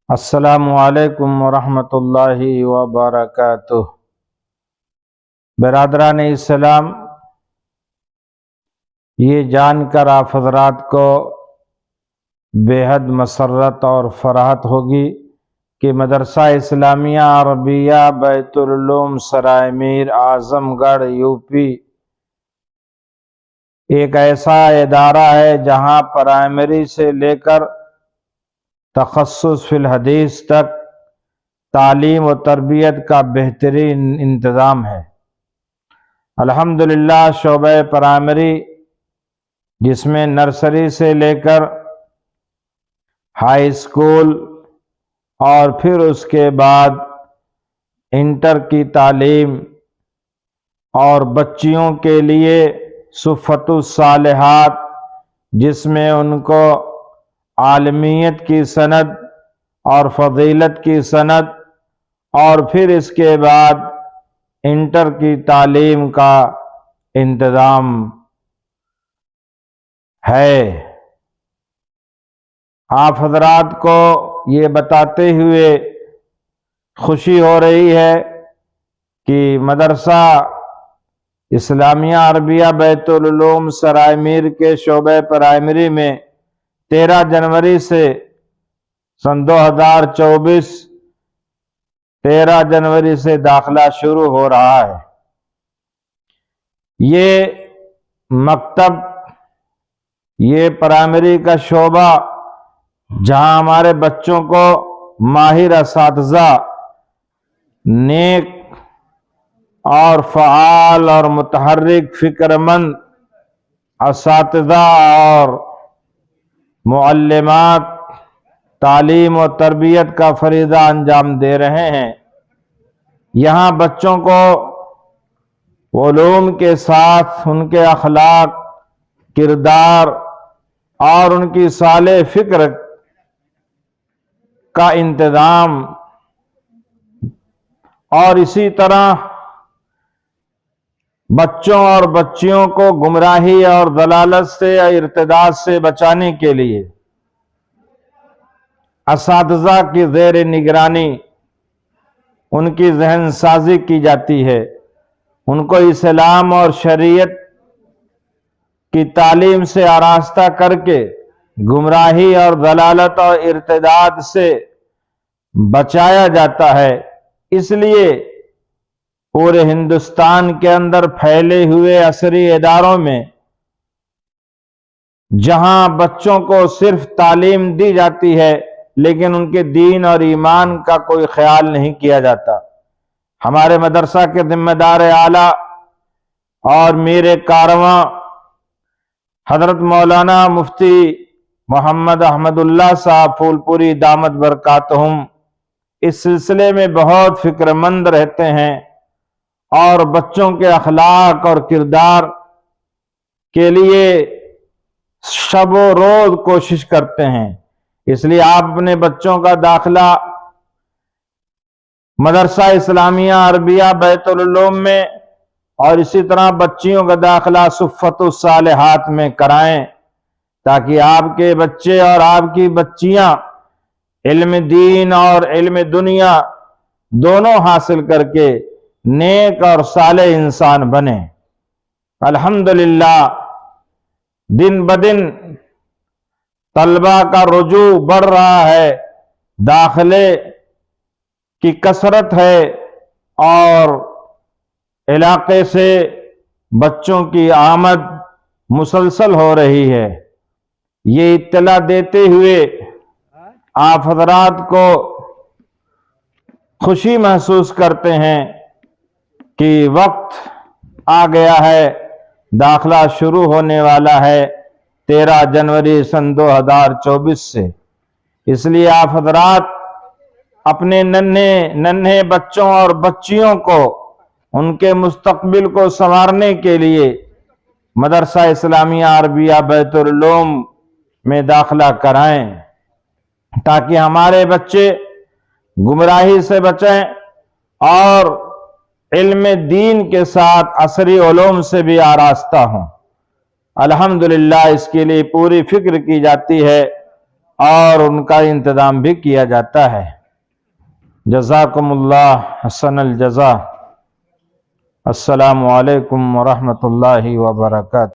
السلام علیکم ورحمۃ اللہ وبرکاتہ۔ برادران اسلام، یہ جان کر آپ حضرات کو بے حد مسرت اور فرحت ہوگی کہ مدرسہ اسلامیہ عربیہ بیت العلوم سرائے میر اعظم گڑھ یوپی ایک ایسا ادارہ ہے جہاں پرائمری سے لے کر تخصص فی الحدیث تک تعلیم و تربیت کا بہترین انتظام ہے۔ الحمدللہ شعبہ پرائمری، جس میں نرسری سے لے کر ہائی اسکول اور پھر اس کے بعد انٹر کی تعلیم، اور بچیوں کے لیے صفت الصالحات، جس میں ان کو عالمیت کی سند اور فضیلت کی سند، اور پھر اس کے بعد انٹر کی تعلیم کا انتظام ہے۔ آپ حضرات کو یہ بتاتے ہوئے خوشی ہو رہی ہے کہ مدرسہ اسلامیہ عربیہ بیت العلوم سرائے میر کے شعبہ پرائمری میں 13 جنوری سے سن 2024 13 جنوری سے داخلہ شروع ہو رہا ہے۔ یہ مکتب، یہ پرائمری کا شعبہ، جہاں ہمارے بچوں کو ماہر اساتذہ، نیک اور فعال اور متحرک فکر مند اساتذہ اور معلمات تعلیم و تربیت کا فریضہ انجام دے رہے ہیں۔ یہاں بچوں کو علوم کے ساتھ ان کے اخلاق، کردار اور ان کی صالح فکر کا انتظام، اور اسی طرح بچوں اور بچیوں کو گمراہی اور ضلالت سے یا ارتداد سے بچانے کے لیے اساتذہ کی زیر نگرانی ان کی ذہن سازی کی جاتی ہے، ان کو اسلام اور شریعت کی تعلیم سے آراستہ کر کے گمراہی اور ضلالت اور ارتداد سے بچایا جاتا ہے۔ اس لیے پورے ہندوستان کے اندر پھیلے ہوئے عصری اداروں میں، جہاں بچوں کو صرف تعلیم دی جاتی ہے لیکن ان کے دین اور ایمان کا کوئی خیال نہیں کیا جاتا، ہمارے مدرسہ کے ذمہ دار اعلیٰ اور میر کارواں حضرت مولانا مفتی محمد احمد اللہ صاحب پھول پوری دامت برکاتہم اس سلسلے میں بہت فکر مند رہتے ہیں، اور بچوں کے اخلاق اور کردار کے لیے شب و روز کوشش کرتے ہیں۔ اس لیے آپ اپنے بچوں کا داخلہ مدرسہ اسلامیہ عربیہ بیت العلوم میں، اور اسی طرح بچیوں کا داخلہ صفت الصالحات میں کرائیں، تاکہ آپ کے بچے اور آپ کی بچیاں علم دین اور علم دنیا دونوں حاصل کر کے نیک اور صالح انسان بنے۔ الحمدللہ دن بدن طلبہ کا رجوع بڑھ رہا ہے، داخلے کی کثرت ہے، اور علاقے سے بچوں کی آمد مسلسل ہو رہی ہے۔ یہ اطلاع دیتے ہوئے آپ حضرات کو خوشی محسوس کرتے ہیں کہ وقت آ گیا ہے، داخلہ شروع ہونے والا ہے 13 جنوری سن 2024 سے۔ اس لیے آپ حضرات اپنے ننھے بچوں اور بچیوں کو، ان کے مستقبل کو سنوارنے کے لیے مدرسہ اسلامیہ عربیہ بیت العلوم میں داخلہ کرائیں، تاکہ ہمارے بچے گمراہی سے بچیں اور علم دین کے ساتھ عصری علوم سے بھی آراستہ ہوں۔ الحمدللہ اس کے لیے پوری فکر کی جاتی ہے، اور ان کا انتظام بھی کیا جاتا ہے۔ جزاکم اللہ حسن الجزا۔ السلام علیکم ورحمۃ اللہ وبرکاتہ۔